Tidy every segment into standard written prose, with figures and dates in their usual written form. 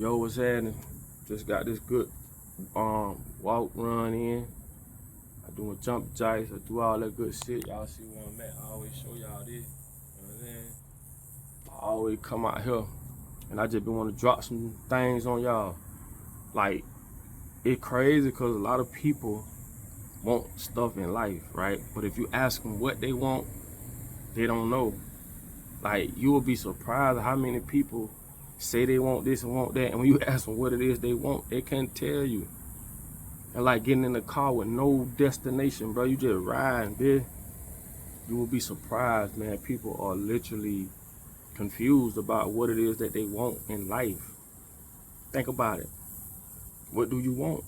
Yo, what's happening? Just got this good walk run in. I do a jump jacks, I do all that good shit. Y'all see where I'm at. I always show y'all this. You know what I'm saying? I always come out here and I just been want to drop some things on y'all. Like, it's crazy because a lot of people want stuff in life, right? But if you ask them what they want, they don't know. Like, you will be surprised how many people say they want this and want that, and when you ask them what it is they want, they can't tell you. And like getting in the car with no destination, bro, you just riding, bitch. You will be surprised, man. People are literally confused about what it is that they want in life. Think about it. What do you want?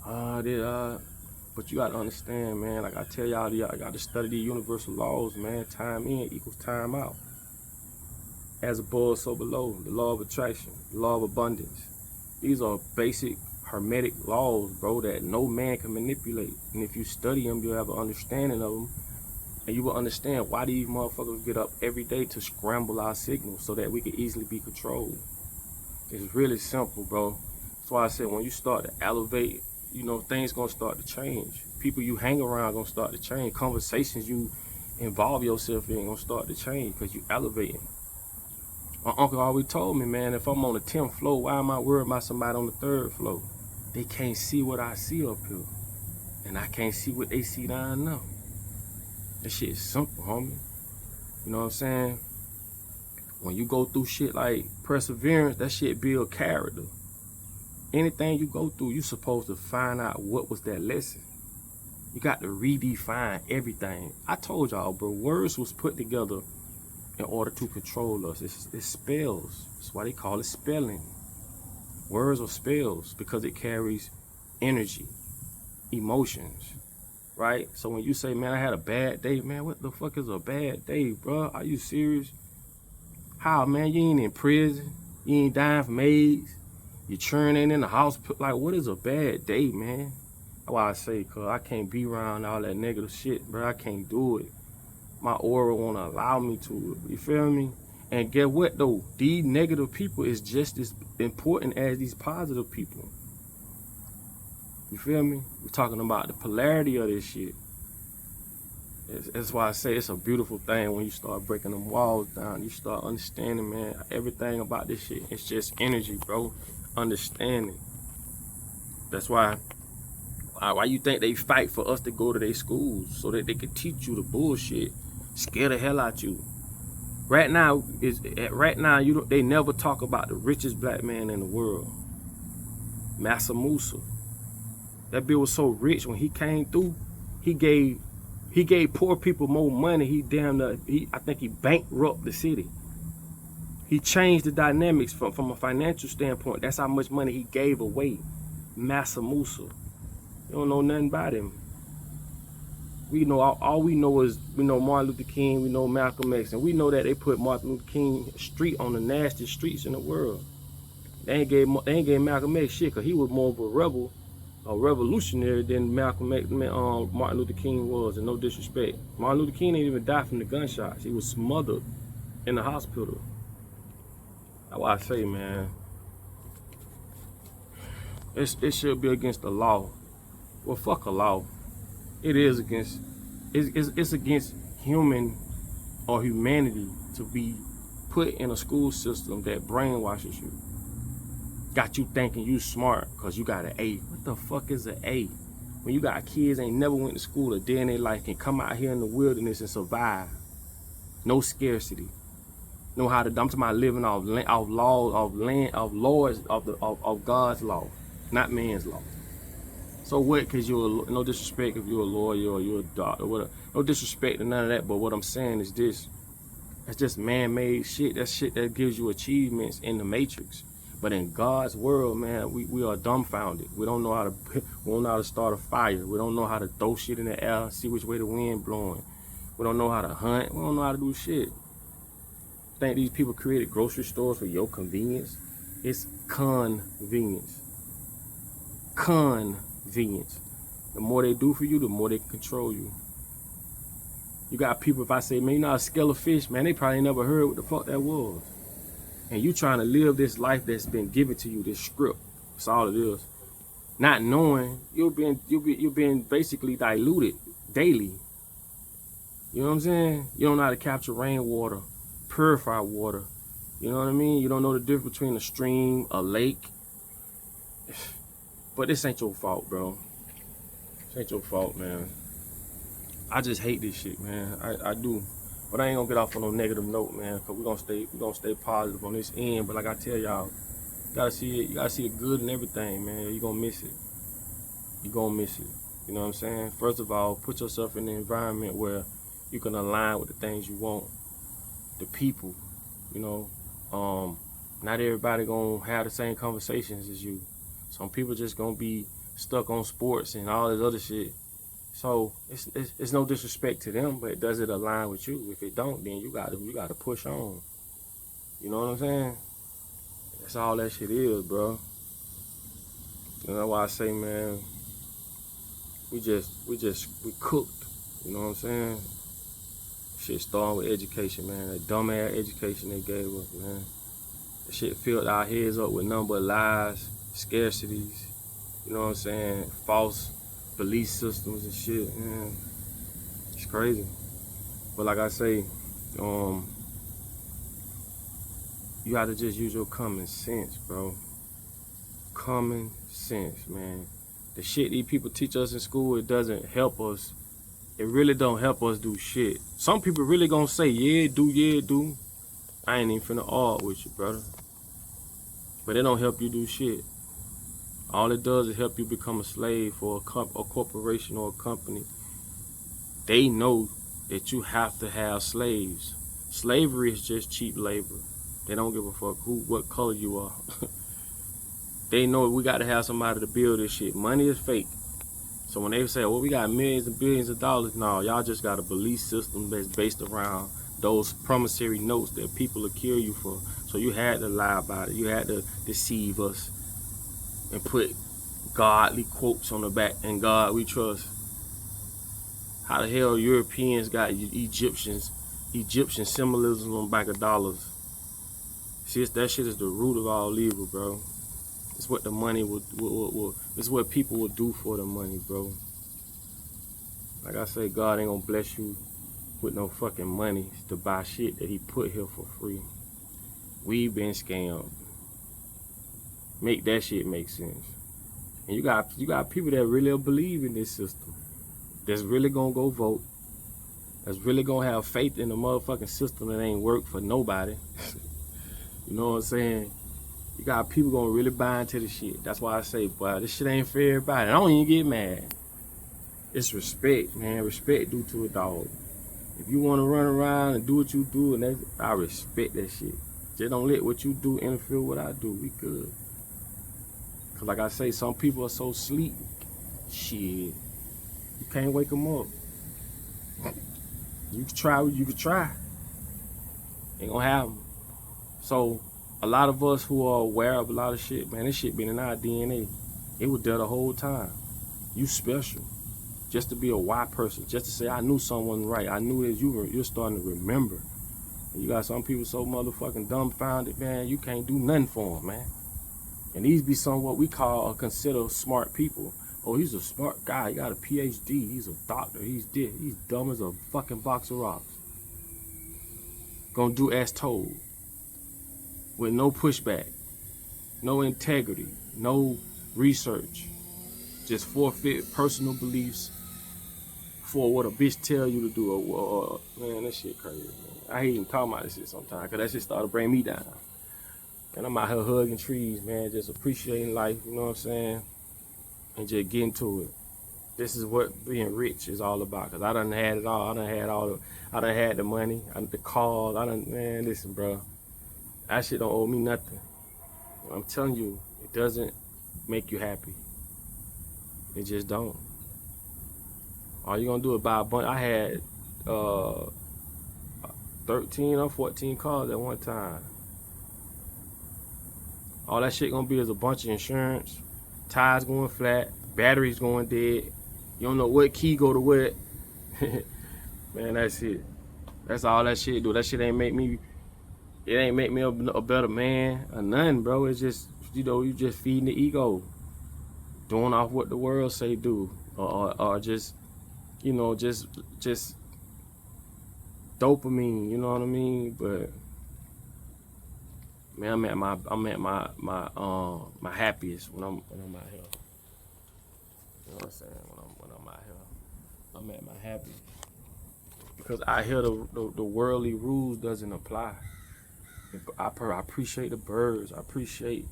But you gotta understand, man, like I tell y'all, I gotta study the universal laws, man. Time in equals time out. As above, so below. The law of attraction, the law of abundance. These are basic hermetic laws, bro, that no man can manipulate. And if you study them, you'll have an understanding of them. And you will understand why these motherfuckers get up every day to scramble our signals so that we can easily be controlled. It's really simple, bro. That's why I said when you start to elevate, you know, things gonna start to change. People you hang around gonna start to change. Conversations you involve yourself in gonna start to change because you elevating. My uncle always told me, man, if I'm on the 10th floor, why am I worried about somebody on the 3rd floor? They can't see what I see up here. And I can't see what they see down there. That shit is simple, homie. You know what I'm saying? When you go through shit like perseverance, that shit build character. Anything you go through, you supposed to find out what was that lesson. You got to redefine everything. I told y'all, bro, words was put together in order to control us. It's spells. That's why they call it spelling. Words are spells because it carries energy, emotions, right? So when you say, man, I had a bad day, man, what the fuck is a bad day, bro? Are you serious? How, man? You ain't in prison. You ain't dying from AIDS. You churning in the house. Like, what is a bad day, man? That's why I say, cause I can't be around all that negative shit, bro. I can't do it. My aura won't allow me to. You feel me? And get what though? These negative people is just as important as these positive people. You feel me? We're talking about the polarity of this shit. That's why I say it's a beautiful thing when you start breaking them walls down. You start understanding, man, everything about this shit. It's just energy, bro. Understanding. That's why you think they fight for us to go to their schools so that they can teach you the bullshit, scare the hell out you. Right now, they never talk about the richest black man in the world, Mansa Musa. That bill was so rich when he came through, he gave poor people more money. I think he bankrupted the city. He changed the dynamics from a financial standpoint. That's how much money he gave away. Mansa Musa. You don't know nothing about him. We know all we know is we know Martin Luther King, we know Malcolm X, and we know that they put Martin Luther King street on the nastiest streets in the world. They ain't gave Malcolm X shit because he was more of a rebel, a revolutionary than Malcolm X, Martin Luther King was, and no disrespect. Martin Luther King didn't even die from the gunshots. He was smothered in the hospital. That's why I say, man, it should be against the law. Well, fuck a law. It is against, it's against humanity to be put in a school system that brainwashes you. Got you thinking you smart because you got an A. What the fuck is an A? When you got kids ain't never went to school a day in their life can come out here in the wilderness and survive. No scarcity. Know how to, I'm talking about living off God's law, not man's law. So what, cause no disrespect if you're a lawyer or you're a doctor, whatever. No disrespect to none of that, but what I'm saying is this. That's just man-made shit. That's shit that gives you achievements in the matrix. But in God's world, man, we are dumbfounded. We don't know how to start a fire. We don't know how to throw shit in the air, see which way the wind blowing. We don't know how to hunt. We don't know how to do shit. Think these people created grocery stores for your convenience? It's convenience. Convenience. The more they do for you, the more they can control you. You got people, if I say, man, you know how to scale a fish, man, they probably never heard what the fuck that was. And you trying to live this life that's been given to you, this script. That's all it is. Not knowing you're being basically diluted daily. You know what I'm saying? You don't know how to capture rainwater, purify water. You know what I mean? You don't know the difference between a stream, a lake. But this ain't your fault, bro. This ain't your fault, man. I just hate this shit, man. I do. But I ain't gonna get off on no negative note, man, cause we gonna stay positive on this end. But like I tell y'all, you gotta see it, you gotta see the good in everything, man. You gonna miss it. You gonna miss it. You know what I'm saying? First of all, put yourself in an environment where you can align with the things you want. The people, you know. Not everybody gonna have the same conversations as you. Some people just gonna be stuck on sports and all this other shit. So it's no disrespect to them, but does it align with you? If it don't, then you gotta push on. You know what I'm saying? That's all that shit is, bro. You know why I say, man, we cooked. You know what I'm saying? Shit starting with education, man. That dumbass education they gave us, man. The shit filled our heads up with nothing but lies, scarcities, you know what I'm saying? False belief systems and shit, man. It's crazy. But like I say, you gotta just use your common sense, bro. Common sense, man. The shit these people teach us in school, it doesn't help us. It really don't help us do shit. Some people really gonna say, yeah, do. I ain't even finna argue with you, brother. But it don't help you do shit. All it does is help you become a slave for a corporation or a company. They know that you have to have slaves. Slavery is just cheap labor. They don't give a fuck what color you are. They know we gotta have somebody to build this shit. Money is fake. So when they say, well, we got millions and billions of dollars, no, y'all just got a belief system that's based around those promissory notes that people will kill you for. So you had to lie about it. You had to deceive us and put godly quotes on the back, and God we trust. How the hell Europeans got Egyptian symbolism on the back of dollars? See, that shit is the root of all evil, bro. It's what the money will it's what people will do for the money, bro. Like I say, God ain't gonna bless you with no fucking money to buy shit that he put here for free. We been scammed. Make that shit make sense. And you got people that really believe in this system. That's really gonna go vote. That's really gonna have faith in the motherfucking system that ain't work for nobody. You know what I'm saying? You got people gonna really buy into the shit. That's why I say, boy, this shit ain't for everybody. I don't even get mad. It's respect, man. Respect due to a dog. If you wanna run around and do what you do, and I respect that shit. Just don't let what you do interfere with what I do. We good. Cause like I say, some people are so sleep. Shit. You can't wake them up. You can try. Ain't gonna have them. So, a lot of us who are aware of a lot of shit, man, this shit been in our DNA. It was there the whole time. You special. Just to be a white person, just to say I knew someone right. I knew that you're starting to remember. And you got some people so motherfucking dumbfounded, man, you can't do nothing for them, man. And these be some what we call or consider smart people. Oh, he's a smart guy. He got a PhD. He's a doctor. He's dumb as a fucking box of rocks. Gonna do as told. With no pushback, no integrity, no research. Just forfeit personal beliefs for what a bitch tell you to do. Man, that shit crazy, man. I hate even talking about this shit sometimes, because that shit started to bring me down. And I'm out here hugging trees, man, just appreciating life, you know what I'm saying? And just getting to it. This is what being rich is all about, because I done had it all. I done had the money, the cars, man, listen, bro. That shit don't owe me nothing. I'm telling you, it doesn't make you happy. It just don't. All you gonna do is buy a bunch. I had 13 or 14 cars at one time. All that shit gonna be is a bunch of insurance, tires going flat, batteries going dead. You don't know what key go to what. Man, that's it. That's all that shit do. That shit ain't make me It ain't make me a better man or nothing, bro. It's just, you just feeding the ego, doing off what the world say do, or just, just dopamine. You know what I mean? But man, I'm at my happiest when I'm out here. You know what I'm saying? When I'm out here, I'm at my happiest because out here the worldly rules doesn't apply. I appreciate the birds. I appreciate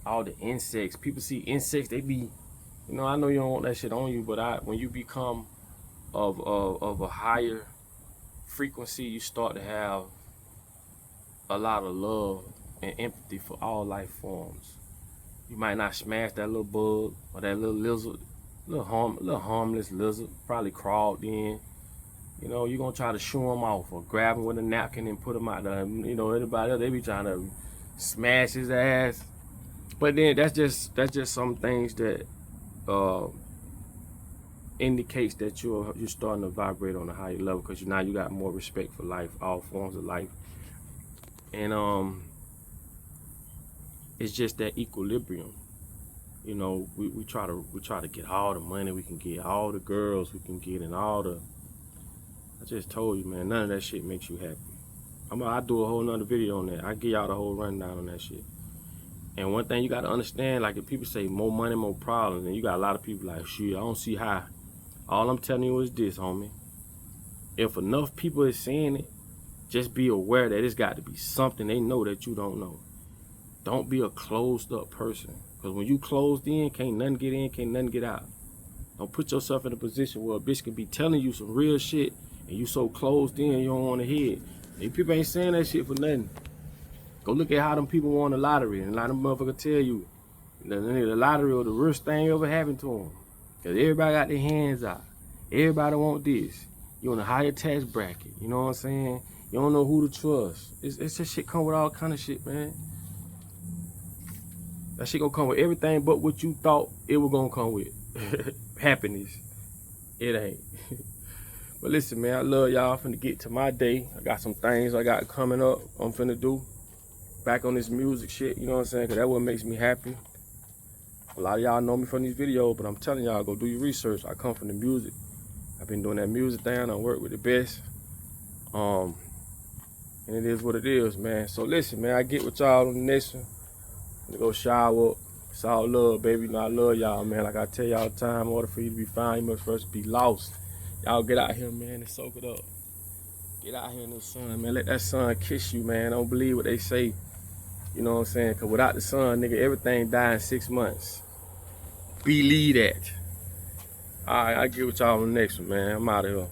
all the insects. People see insects, they be, I know you don't want that shit on you, but when you become of a higher frequency, you start to have a lot of love and empathy for all life forms. You might not smash that little bug or that little lizard, little harmless lizard, probably crawled in. You're gonna try to shoo them off or grab him with a napkin and put him out there. Anybody else, they be trying to smash his ass. But then that's just some things that indicates that you're starting to vibrate on a higher level, because now you got more respect for life, all forms of life. And it's just that equilibrium. We try to get all the money we can get, all the girls we can get, and all the. I just told you, man, none of that shit makes you happy. I do a whole nother video on that. I give y'all the whole rundown on that shit. And one thing you gotta understand, like if people say more money, more problems, and you got a lot of people like, shit, I don't see how. All I'm telling you is this, homie. If enough people is saying it, just be aware that it's got to be something they know that you don't know. Don't be a closed up person. Because when you closed in, can't nothing get in, can't nothing get out. Don't put yourself in a position where a bitch can be telling you some real shit and you so closed in you don't want to hear it. These people ain't saying that shit for nothing. Go look at how them people won the lottery, and a lot of motherfuckers tell you the lottery was the worst thing ever happened to them. Because everybody got their hands out. Everybody want this. You on a higher tax bracket. You know what I'm saying? You don't know who to trust. It's just shit come with all kind of shit, man. That shit gonna come with everything but what you thought it was gonna come with. Happiness. It ain't. But listen, man, I love y'all. I'm finna get to my day. I got some things I got coming up I'm finna do. Back on this music shit, you know what I'm saying? Because that's what makes me happy. A lot of y'all know me from these videos, but I'm telling y'all, go do your research. I come from the music. I've been doing that music thing. I work with the best. And it is what it is, man. So listen, man, I get with y'all on the next one. I'm gonna go shower up. It's all love, baby. I love y'all, man. Like I tell y'all all the time, in order for you to be found, you must first be lost. Y'all get out here, man, and soak it up. Get out here in the sun, man. Let that sun kiss you, man. Don't believe what they say. You know what I'm saying? Because without the sun, nigga, everything die in 6 months. Believe that. All right, I'll get with y'all on the next one, man. I'm out of here.